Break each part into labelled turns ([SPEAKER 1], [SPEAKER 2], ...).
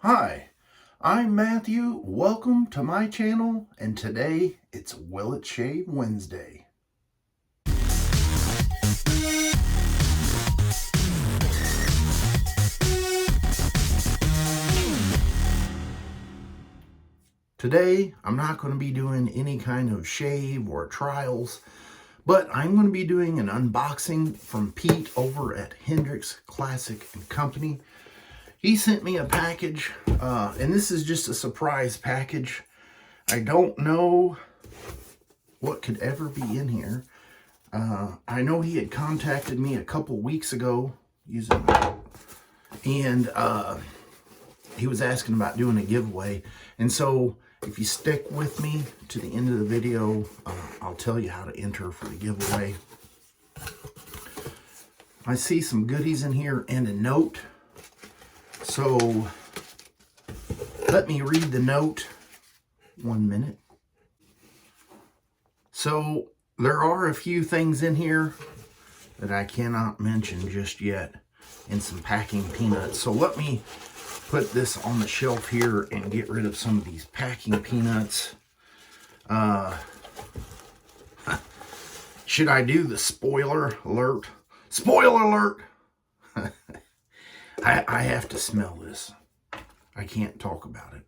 [SPEAKER 1] Hi, I'm Matthew. Welcome to my channel, and today it's Will It Shave Wednesday. Today, I'm not going to be doing any kind of shave or trials, but I'm going to be doing an unboxing from Pete over at Hendrix Classic and Company. He sent me a package, and this is just a surprise package. I don't know what could ever be in here. I know he had contacted me a couple weeks ago and he was asking about doing a giveaway. And so if you stick with me to the end of the video, I'll tell you how to enter for the giveaway. I see some goodies in here and a note. So let me read the note. 1 minute. So there are a few things in here that I cannot mention just yet, and some packing peanuts. So let me put this on the shelf here and get rid of some of these packing peanuts. Should I do the spoiler alert? Spoiler alert! I have to smell this. I can't talk about it.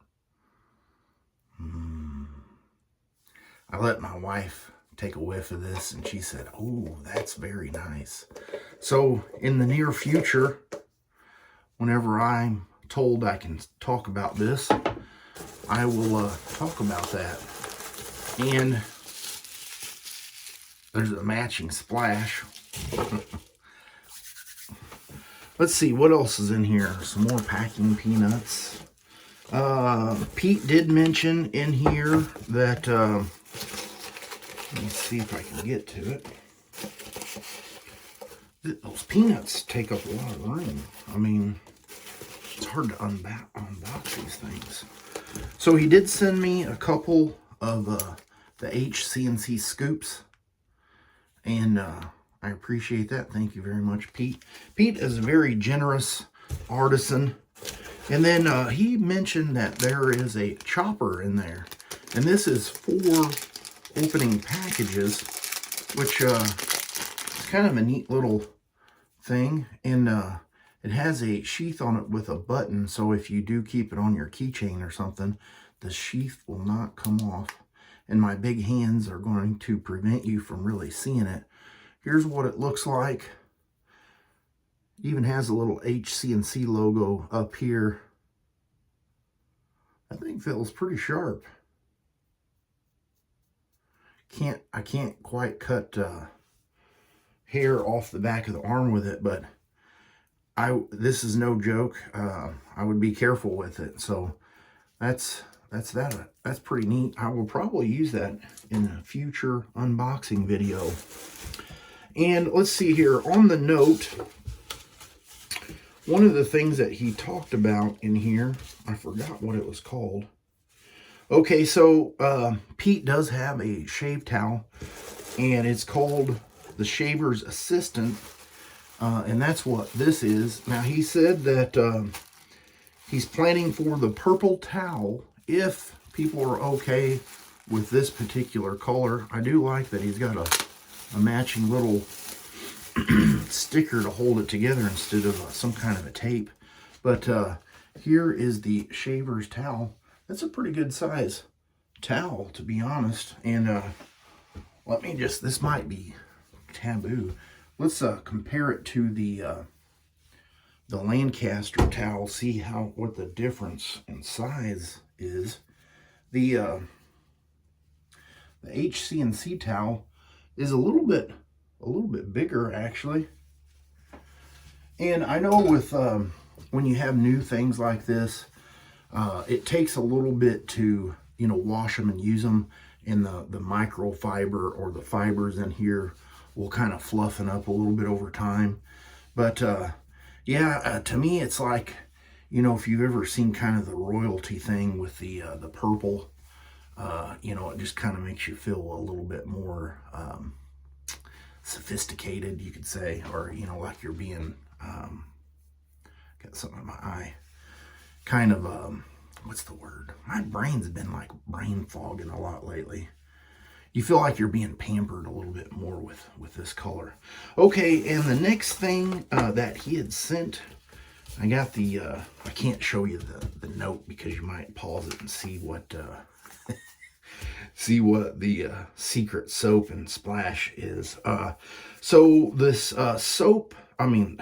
[SPEAKER 1] I let my wife take a whiff of this and she said, "Oh, that's very nice." So in the near future, whenever I'm told I can talk about this, I will talk about that. And there's a matching splash. Let's see what else is in here. Some more packing peanuts. Pete did mention in here that let me see if I can get to it. Those peanuts take up a lot of room. I mean, it's hard to unbox these things. So he did send me a couple of the HC&C scoops. And I appreciate that. Thank you very much, Pete. Pete is a very generous artisan. And then he mentioned that there is a chopper in there. And this is 4 opening packages, which is kind of a neat little thing. And it has a sheath on it with a button, so if you do keep it on your keychain or something, the sheath will not come off. And my big hands are going to prevent you from really seeing it. Here's what it looks like. It even has a little HC&C logo up here. That thing feels pretty sharp. I can't quite cut hair off the back of the arm with it, but this is no joke. I would be careful with it. So that's pretty neat. I will probably use that in a future unboxing video. And let's see here on the note, one of the things that he talked about in here, I forgot what it was called. Okay, so Pete does have a shave towel, and it's called the Shaver's Assistant, and that's what this is. Now, he said that he's planning for the purple towel if people are okay with this particular color. I do like that he's got a matching little sticker to hold it together instead of some kind of a tape. But here is the Shaver's towel. That's a pretty good size towel, to be honest. And let me just, this might be taboo. Let's compare it to the Lancaster towel, see what the difference in size is. The HC&C towel is a little bit bigger, actually. And I know with when you have new things like this, it takes a little bit to, wash them and use them, and the microfiber or the fibers in here will kind of fluffen up a little bit over time. But yeah, to me, it's like, if you've ever seen kind of the royalty thing with the purple, it just kind of makes you feel a little bit more sophisticated, you could say, or like you're being got something in my eye. kind of, what's the word? My brain's been like brain fogging a lot lately. You feel like you're being pampered a little bit more with this color. Okay, and the next thing that he had sent, I got the, I can't show you the note because you might pause it and see what, see what the secret soap and splash is. So this soap, I mean,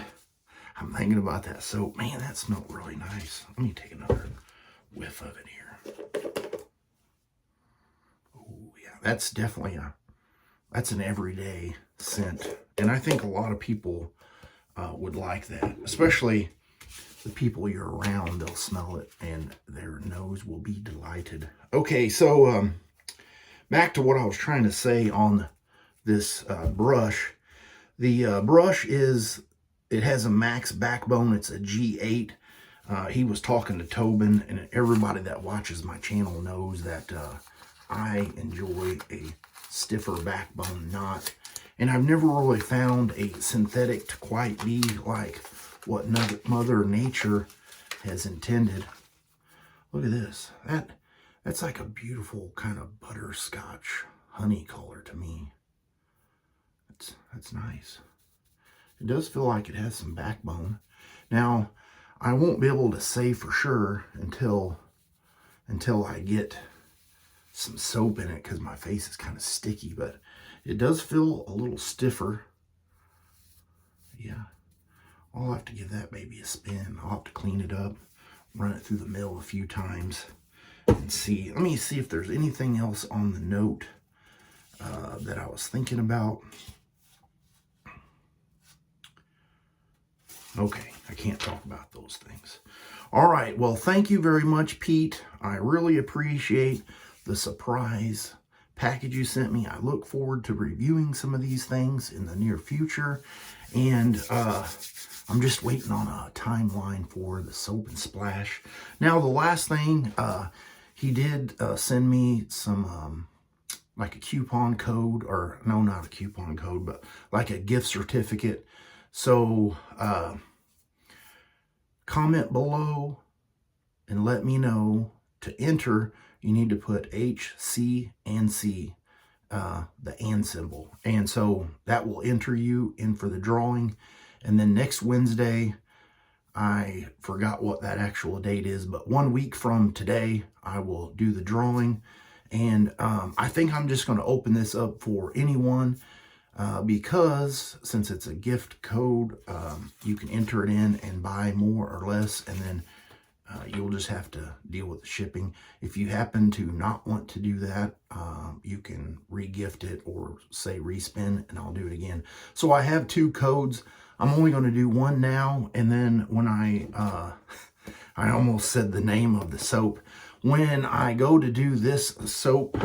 [SPEAKER 1] I'm thinking about that soap. Man, that smelled really nice. Let me take another whiff of it here. Oh yeah, that's definitely that's an everyday scent. And I think a lot of people would like that, especially the people you're around. They'll smell it and their nose will be delighted. Okay, so back to what I was trying to say on this brush. The brush it has a max backbone. It's a G8. He was talking to Tobin, and everybody that watches my channel knows that I enjoy a stiffer backbone knot. And I've never really found a synthetic to quite be like what Mother Nature has intended. Look at this. That's like a beautiful kind of butterscotch honey color to me. That's nice. It does feel like it has some backbone. Now, I won't be able to say for sure until I get some soap in it because my face is kind of sticky, but it does feel a little stiffer. Yeah. I'll have to give that baby a spin. I'll have to clean it up, run it through the mill a few times, and see. Let me see if there's anything else on the note that I was thinking about. Okay, I can't talk about those things. All right, well, thank you very much, Pete. I really appreciate the surprise package you sent me. I look forward to reviewing some of these things in the near future. And I'm just waiting on a timeline for the soap and splash. Now, the last thing, he did send me some, like a coupon code, or no, not a coupon code, but like a gift certificate. So, comment below and let me know. To enter, you need to put HC&C, the and symbol. And so that will enter you in for the drawing. And then next Wednesday, I forgot what that actual date is, but 1 week from today, I will do the drawing. And I think I'm just going to open this up for anyone because since it's a gift code, you can enter it in and buy more or less, and then you'll just have to deal with the shipping. If you happen to not want to do that, you can re-gift it or say respin, and I'll do it again. So I have 2 codes. I'm only going to do one now, and then when I almost said the name of the soap. When I go to do this soap,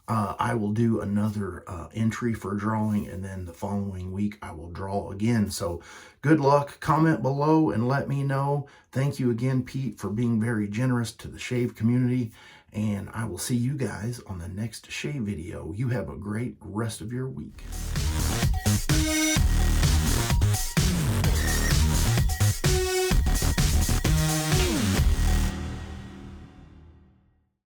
[SPEAKER 1] I will do another entry for drawing, and then the following week I will draw again. So good luck. Comment below and let me know. Thank you again, Pete, for being very generous to the shave community, and I will see you guys on the next shave video. You have a great rest of your week.